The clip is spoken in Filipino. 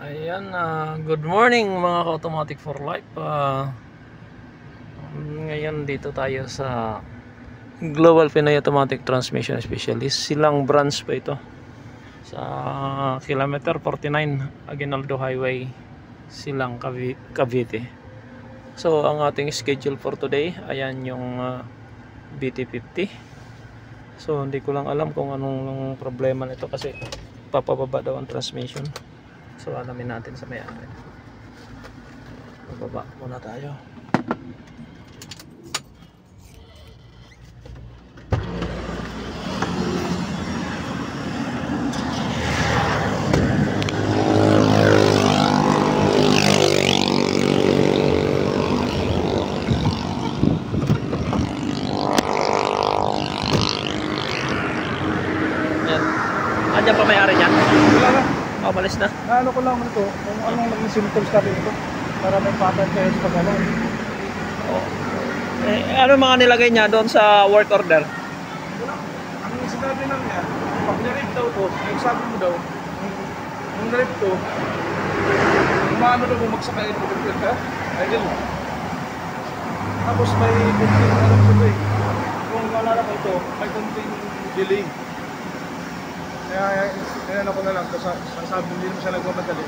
Ayan, good morning mga ka-automatic for life. Ngayon dito tayo sa Global Pinoy Automatic Transmission Specialist. Silang branch pa ito sa kilometer 49 Aguinaldo Highway, Silang Cavite. So ang ating schedule for today, ayan yung BT50. So hindi ko lang alam kung anong problema nito kasi papababa daw ang transmission. So alamin natin sa may-ari. Bababa muna tayo. Yan. Andiyan pa may-ari niyan? Wala na. Oh, malis na. Ano ko lang ito, kung anong naging symptoms natin ito para may pattern kayo sa paggawa. Oh. Ano mga nilagay niya doon sa work order? Wala. Ang sinabi lang niya, pag nirip daw to, yung sabi mo daw, yung nirip to, umaano daw bumagsak kayo ito ka, ay gano'n. Tapos may konting ano ito eh. Kung nalala ko ito, may konting delay. Kaya ano ko na lang, sasabi hindi naman siya nagmamadali.